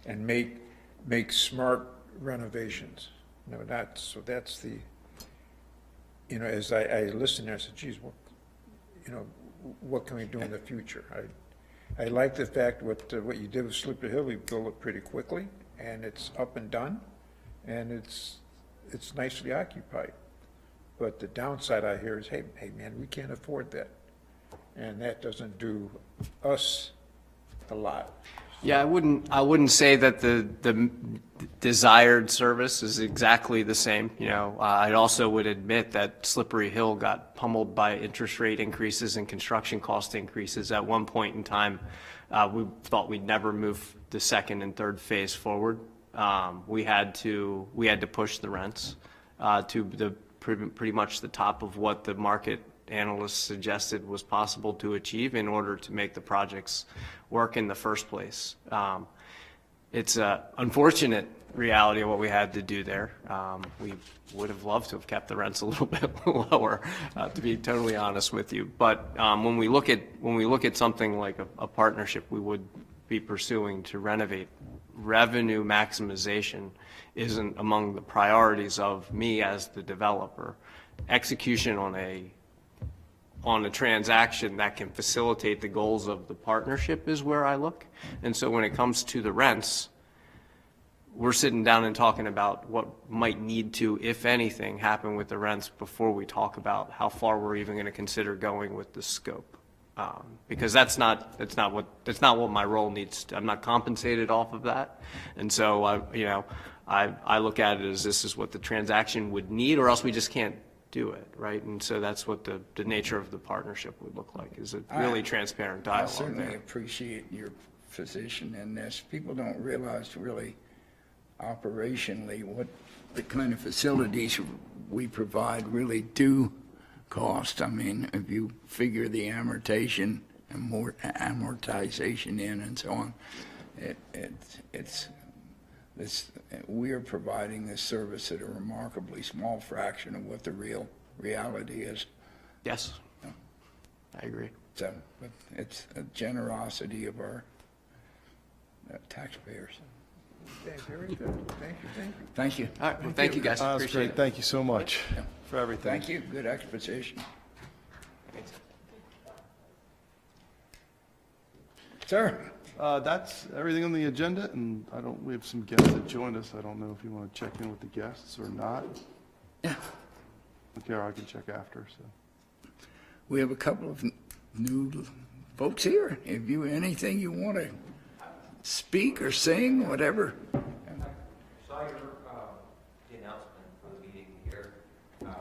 and make smart renovations? No, so that's the, you know, as I listened, I said, geez, what can we do in the future? I like the fact what you did with Slippery Hill. You built it pretty quickly, and it's up and done, and it's nicely occupied. But the downside I hear is, hey man, we can't afford that, and that doesn't do us a lot. Yeah, I wouldn't say that the desired service is exactly the same. You know, I also would admit that Slippery Hill got pummeled by interest rate increases and construction cost increases. At one point in time, we thought we'd never move the second and third phase forward. We had to push the rents to pretty much the top of what the market analysts suggested was possible to achieve in order to make the projects work in the first place. It's an unfortunate reality of what we had to do there. We would have loved to have kept the rents a little bit lower, to be totally honest with you. But when we look at something like a partnership we would be pursuing to renovate, revenue maximization isn't among the priorities of me as the developer. Execution on a transaction that can facilitate the goals of the partnership is where I look. And so when it comes to the rents, we're sitting down and talking about what might need to, if anything, happen with the rents before we talk about how far we're even going to consider going with the scope. Because that's not what my role needs to, I'm not compensated off of that. And so, I look at it as this is what the transaction would need, or else we just can't do it, right? And so that's what the nature of the partnership would look like, is a really transparent I dialogue certainly there. appreciate your position in this. People don't realize really operationally what the kind of facilities we provide really do cost. I mean, if you figure the amortization in and so on, we are providing this service at a remarkably small fraction of what the real reality is. Yes, I agree. So, but it's a generosity of our taxpayers. Okay, very good. Thank you, thank you. Thank you. All right, well, thank you guys, That's appreciate great. it. Thank you so much for everything. Thank you. Good exposition. Sir? That's everything on the agenda, and we have some guests that joined us. I don't know if you want to check in with the guests or not. Yeah. Okay, or I can check after, so. We have a couple of new folks here. If you, anything you want to speak or sing, whatever. Saw your, the announcement for the meeting here, on 19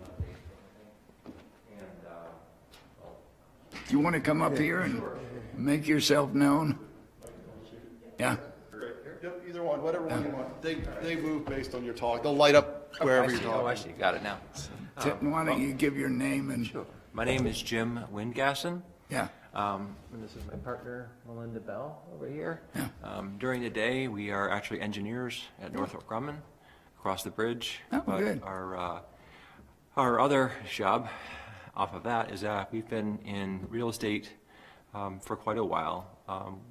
on Facebook, I think. And, Do you want to come up here and make yourself known? Yeah. Yep, either one, whatever one you want. They move based on your talk. They'll light up wherever you're oh, I talking. see, got it now. Why don't you give your name and, My name is Jim Windgasson. yeah. And this is my partner, Melinda Bell, over here. During the day, we are actually engineers at Northrop Grumman, across the bridge. Oh, But good. our other job off of that is we've been in real estate for quite a while.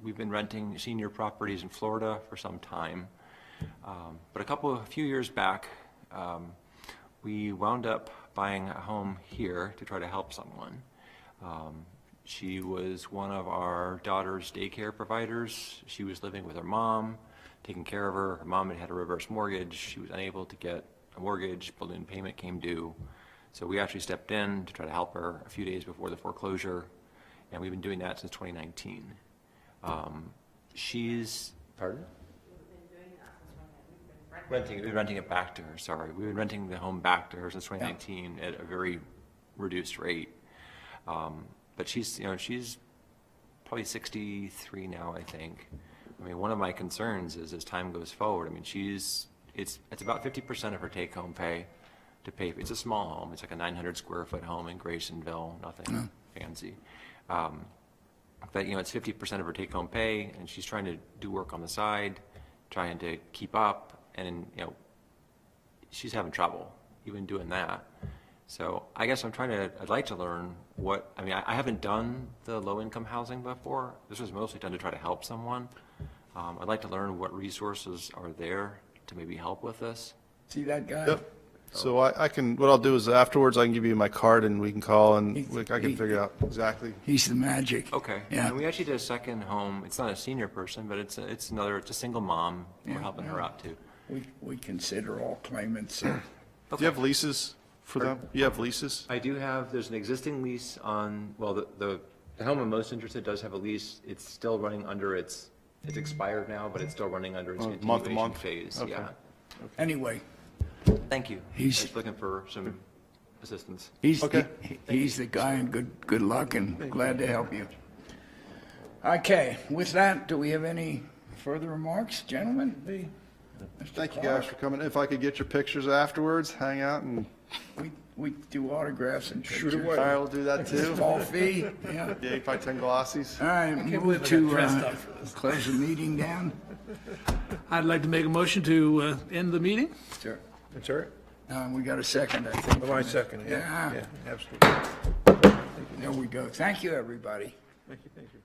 We've been renting senior properties in Florida for some time. But a few years back, we wound up buying a home here to try to help someone. She was one of our daughter's daycare providers. She was living with her mom, taking care of her. Her mom had had a reverse mortgage. She was unable to get a mortgage. Balloon payment came due. So we actually stepped in to try to help her a few days before the foreclosure, and we've been doing that since 2019. Pardon? We've been renting it back to her, sorry. We've been renting the home back to her since 2019 at a very reduced rate. But she's probably 63 now, I think. I mean, one of my concerns is as time goes forward, I mean, it's about 50% of her take-home pay to pay. It's a small home. It's like a 900 square foot home in Graysonville, nothing fancy. But, it's 50% of her take-home pay, and she's trying to do work on the side, trying to keep up, and, she's having trouble even doing that. So I guess I'd like to learn I haven't done the low-income housing before. This was mostly done to try to help someone. I'd like to learn what resources are there to maybe help with this. See that guy? Yep. So what I'll do is afterwards I can give you my card and we can call and I can figure out exactly. He's the magic. Okay. Yeah. And we actually did a second home. It's not a senior person, but it's a single mom. We're helping her out too. We consider all claimants. Do you have leases for them? You have leases? I do have, there's an existing lease on, well, the home I'm most interested does have a lease. It's still running under it's expired now, but it's still running under its Month to continuation month? phase. Okay. Yeah. Anyway, Thank you. He's- Just looking for some assistance. he's Okay. the guy, and good luck, and glad to help you. Okay, with that, do we have any further remarks, gentlemen? Thank you guys for coming. If I could get your pictures afterwards, hang out and, We do autographs and Shoot pictures. away. all right, we'll do that too. Small fee, yeah. Yeah, probably 10 glossies. All right, believe move I got to, dressed up for this. close the meeting down. I'd like to make a motion to end the meeting. Sure. That's all right. We got a second, I think. Oh, I second it. Yeah. Yeah, absolutely. There we go. Thank you, everybody. Thank you, thank you.